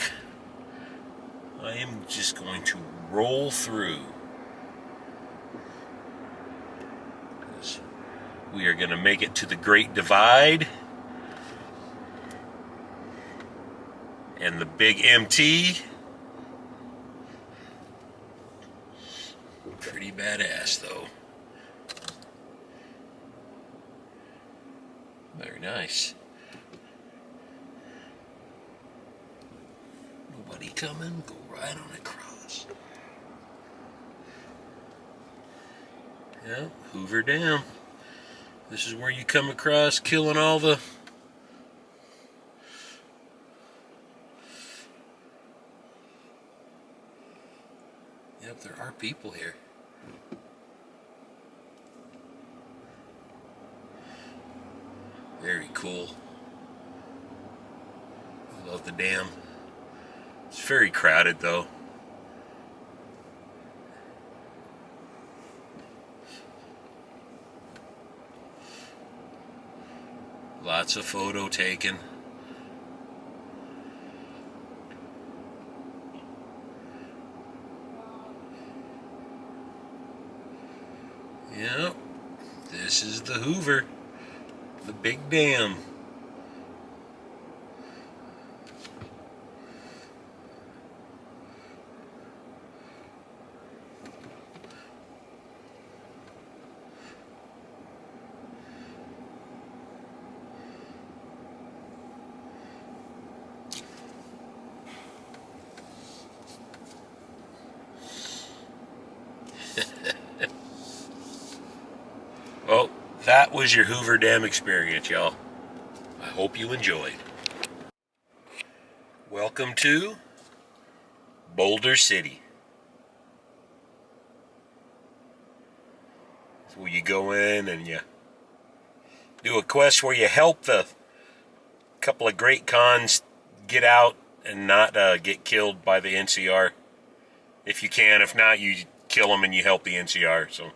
I am just going to roll through. We are going to make it to the Great Divide and the big MT. Pretty badass though. Very nice. Nobody coming, go right on across. Yeah, Hoover Dam. This is where you come across killing all the Yep, there are people here. Very cool. I love the dam. It's very crowded though. Lots of photo taken. Yep, this is the Hoover, the big dam. Well, that was your Hoover Dam experience, y'all. I hope you enjoyed. Welcome to Boulder City. It's where you go in and you do a quest where you help the couple of great cons get out and not get killed by the NCR. If you can, if not, you kill them and you help the NCR. So,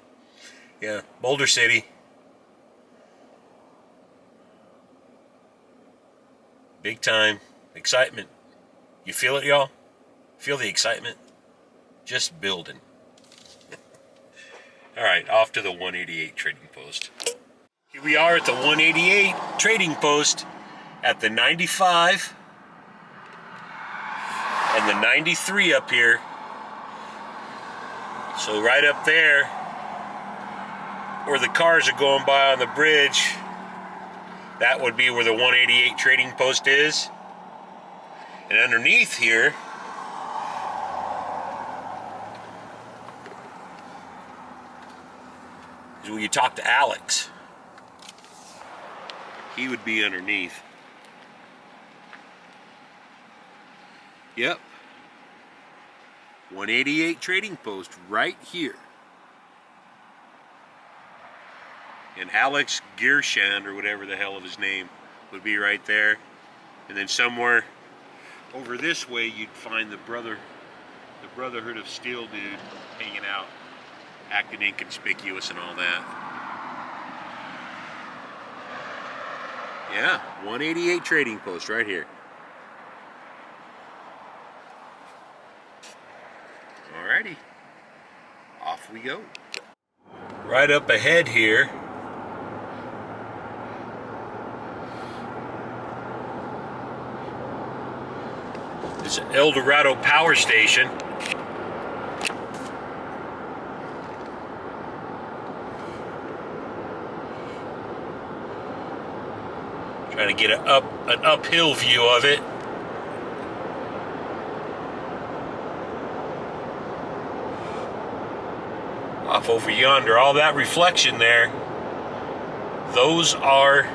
yeah, Boulder City. Big time excitement. You feel it, y'all? Feel the excitement? Just building. All right, off to the 188 trading post. Here we are at the 188 trading post at the 95 and the 93 up here. So right up there where the cars are going by on the bridge, that would be where the 188 trading post is. And underneath here is where you talk to Alex. He would be underneath. Yep. 188 trading post right here. And Alex Gearshand, or whatever the hell of his name, would be right there. And then somewhere over this way you'd find the Brotherhood of Steel dude hanging out, acting inconspicuous and all that. Yeah, 188 trading post right here. Alrighty, off we go. Right up ahead here It's El Dorado Power Station. Trying to get an uphill view of it. Off over yonder, all that reflection there, those are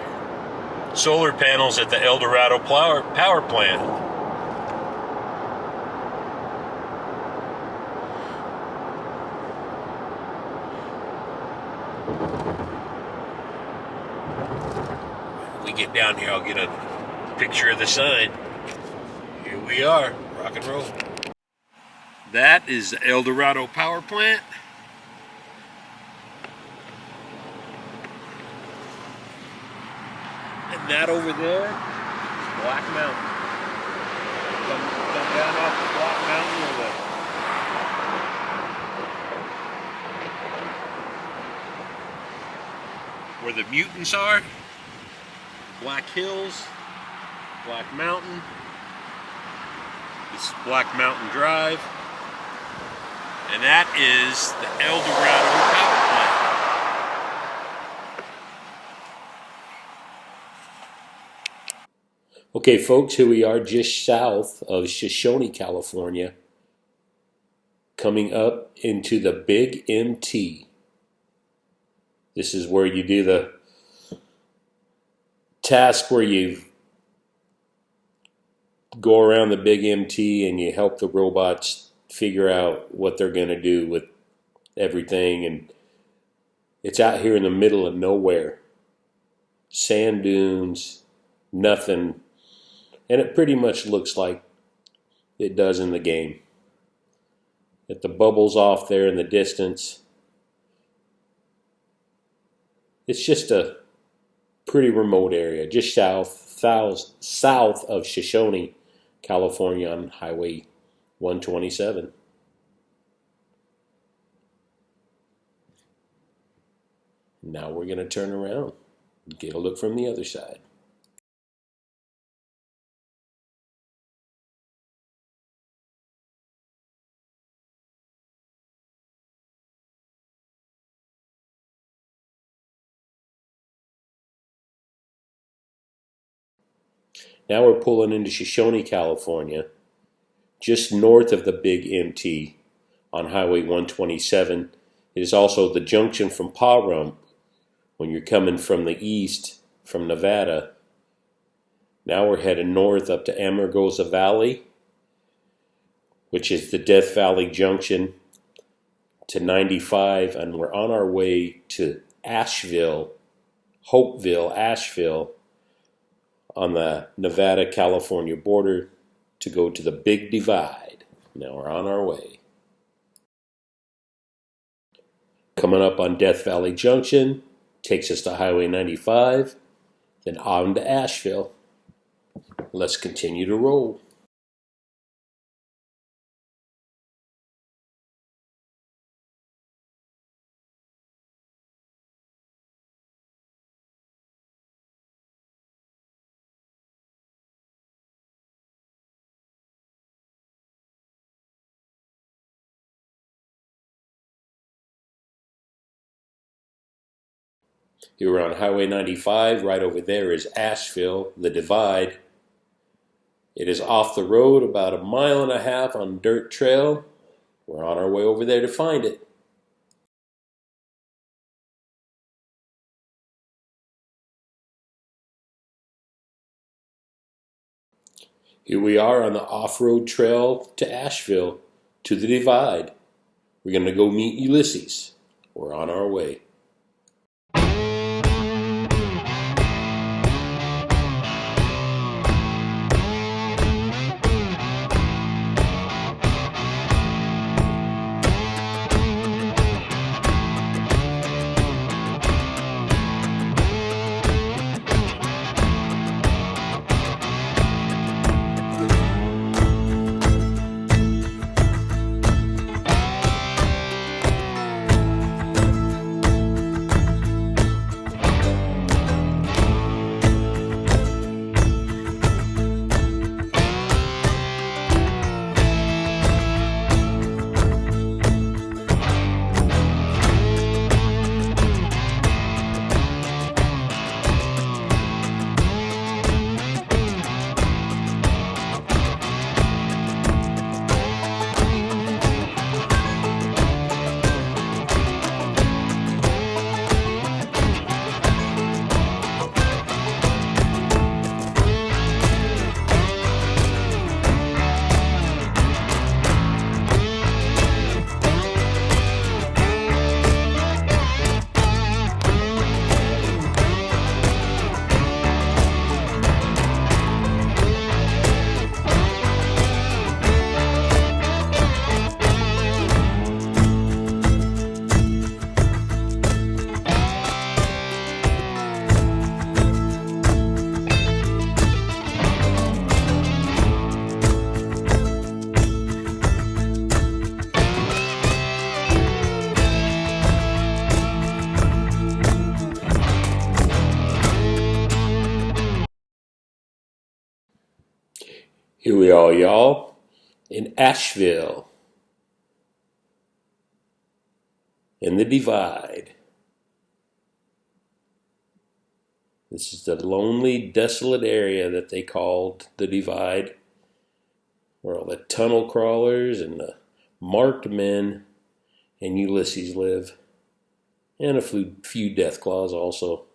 solar panels at the El Dorado power plant. When we get down here, I'll get a picture of the sign. Here we are, rock and roll. That is the El Dorado power plant. And that over there is Black Mountain. Come down off the Black Mountain where the mutants are. Black Hills, Black Mountain. This is Black Mountain Drive. And that is the El Dorado power plant. Okay, folks, here we are just south of Shoshone, California, coming up into the Big MT. This is where you do the task where you go around the Big MT and you help the robots figure out what they're going to do with everything. And it's out here in the middle of nowhere. Sand dunes, nothing. And it pretty much looks like it does in the game. At the bubbles off there in the distance. It's just a pretty remote area, just south of Shoshone, California on Highway 127. Now we're going to turn around and get a look from the other side. Now we're pulling into Shoshone, California, just north of the Big MT on Highway 127. It is also the junction from Pahrump when you're coming from the east from Nevada. Now we're heading north up to Amargosa Valley, which is the Death Valley junction to 95, and we're on our way to Asheville, Hopeville, Asheville, on the Nevada-California border to go to the Big Divide. Now we're on our way. Coming up on Death Valley Junction, takes us to Highway 95, then on to Asheville. Let's continue to roll. Here we're on Highway 95. Right over there is Asheville, the Divide. It is off the road about 1.5 miles on dirt trail. We're on our way over there to find it. Here we are on the off-road trail to Asheville, to the Divide. We're going to go meet Ulysses. We're on our way. Here we are, y'all, in Asheville, in the Divide. This is the lonely, desolate area that they called the Divide, where all the tunnel crawlers and the marked men and Ulysses live, and a few death claws also.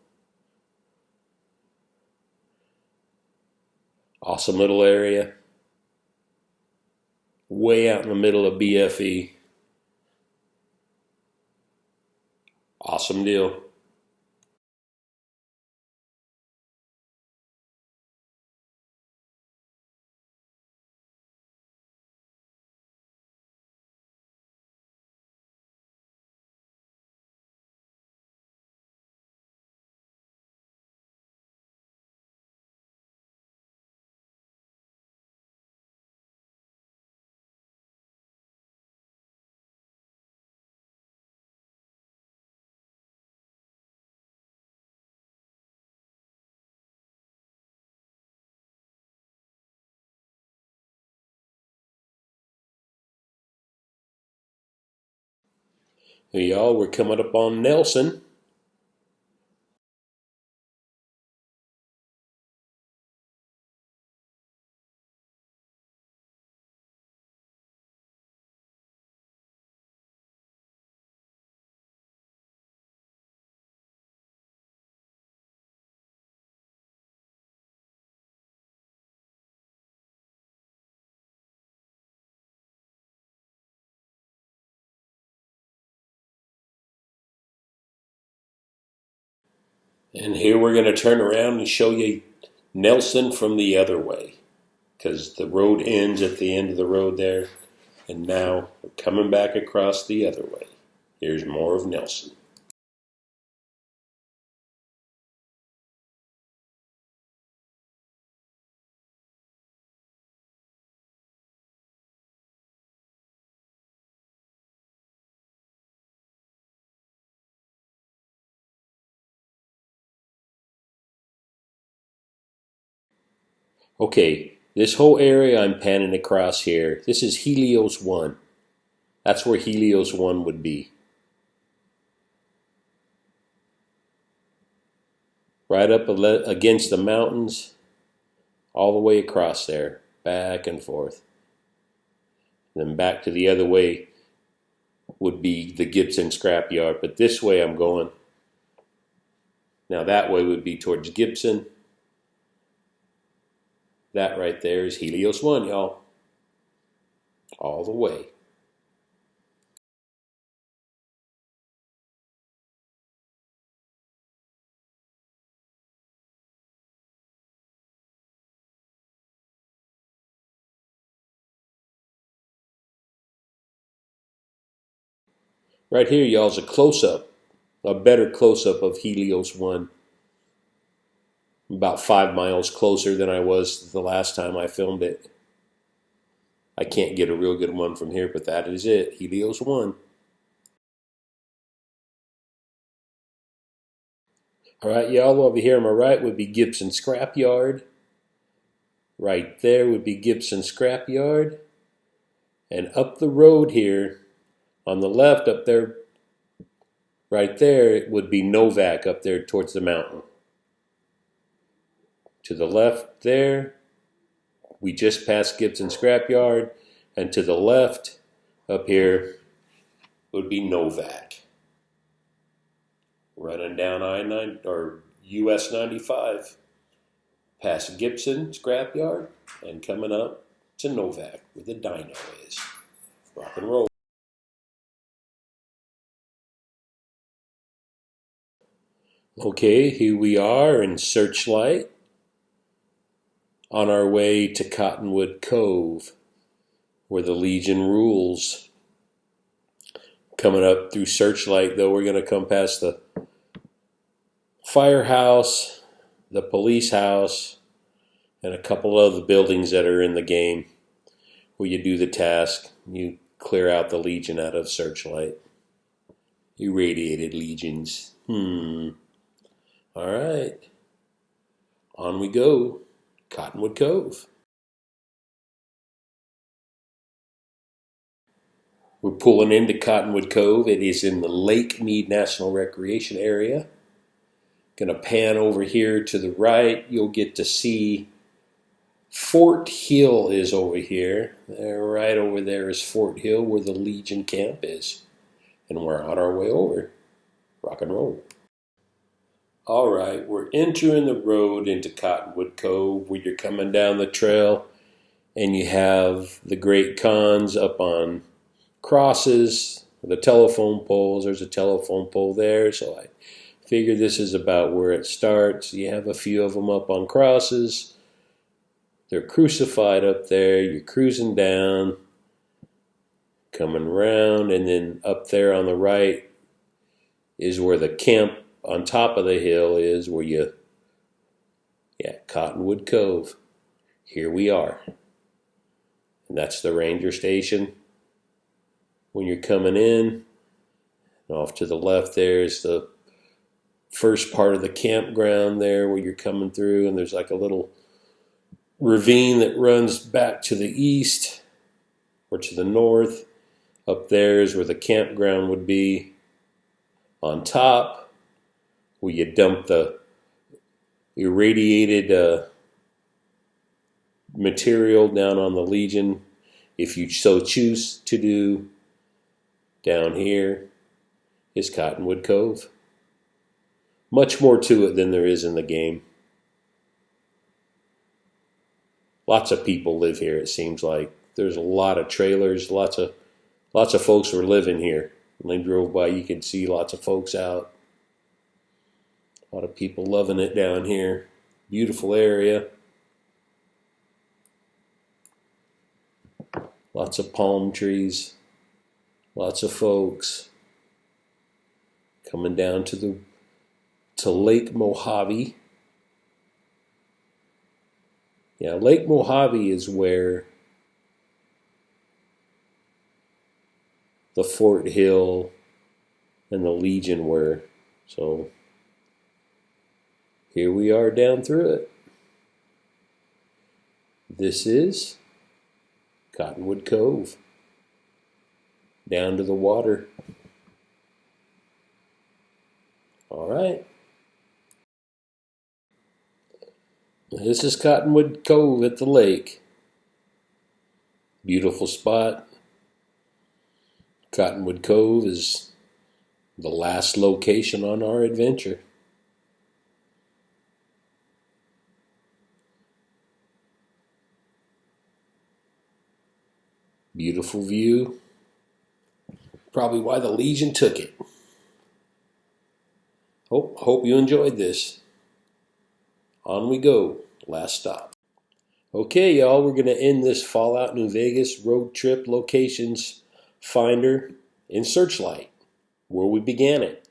Awesome little area, way out in the middle of BFE. Awesome deal. Here, y'all, we're coming up on Nelson. And here we're going to turn around and show you Nelson from the other way, because the road ends at the end of the road there. And now we're coming back across the other way. Here's more of Nelson. Okay, this whole area I'm panning across here, this is Helios 1. That's where Helios 1 would be. Right up against the mountains, all the way across there, back and forth. Then back to the other way would be the Gibson scrapyard, but this way I'm going. Now that way would be towards Gibson. That right there is Helios 1, y'all. All the way. Right here, y'all, is a close-up, a better close-up of Helios 1. About 5 miles closer than I was the last time I filmed it. I can't get a real good one from here, but that is it. Helios 1. All right, y'all, over here on my right would be Gibson Scrapyard. Right there would be Gibson Scrapyard. And up the road here, on the left up there, right there, it would be Novak up there towards the mountain. To the left there, we just passed Gibson Scrapyard. And to the left up here would be Novak. Running down I-9 or US 95, past Gibson Scrapyard, and coming up to Novak, where the dyno is. Rock and roll. Okay, here we are in Searchlight, on our way to Cottonwood Cove, where the Legion rules. Coming up through Searchlight, though, we're going to come past the firehouse, the police house, and a couple of the buildings that are in the game where you do the task. You clear out the Legion out of Searchlight. Irradiated legions. All right. On we go. Cottonwood Cove. We're pulling into Cottonwood Cove. It is in the Lake Mead National Recreation Area. Gonna pan over here to the right. You'll get to see Fort Hill is over here. Right over there is Fort Hill where the Legion camp is. And we're on our way over. Rock and roll. All right, we're entering the road into Cottonwood Cove where you're coming down the trail and you have the Great Khans up on crosses, the telephone poles. There's a telephone pole there, so I figure this is about where it starts. You have a few of them up on crosses. They're crucified up there. You're cruising down, coming around, and then up there on the right is where the camp on top of the hill is, where Cottonwood Cove. Here we are. And that's the ranger station. When you're coming in, and off to the left there is the first part of the campground there where you're coming through, and there's like a little ravine that runs back to the east or to the north. Up there is where the campground would be. On top, where you dump the irradiated material down on the Legion, if you so choose to do. Down here is Cottonwood Cove. Much more to it than there is in the game. Lots of people live here, it seems like. There's a lot of trailers, lots of folks were living here. When they drove by, you could see lots of folks out. A lot of people loving it down here. Beautiful area. Lots of palm trees. Lots of folks coming down to Lake Mojave. Yeah, Lake Mojave is where the Fort Hill and the Legion were. So here we are down through it. This is Cottonwood Cove. Down to the water. All right. This is Cottonwood Cove at the lake. Beautiful spot. Cottonwood Cove is the last location on our adventure. Beautiful view. Probably why the Legion took it. Hope you enjoyed this. On we go. Last stop. Okay, y'all, we're going to end this Fallout New Vegas road trip locations finder in Searchlight, where we began it.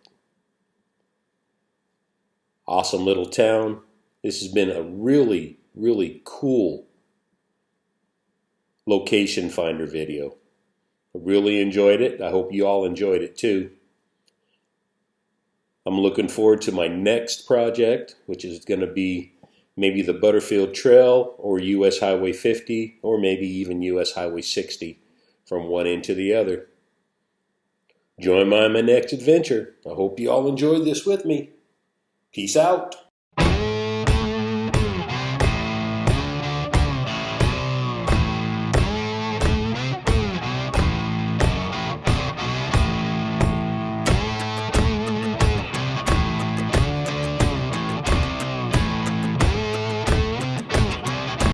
Awesome little town. This has been a really, really cool location finder video. I really enjoyed it. I hope you all enjoyed it too. I'm looking forward to my next project, which is going to be maybe the Butterfield Trail or US Highway 50 or maybe even US Highway 60 from one end to the other. Join me on my next adventure. I hope you all enjoyed this with me. Peace out.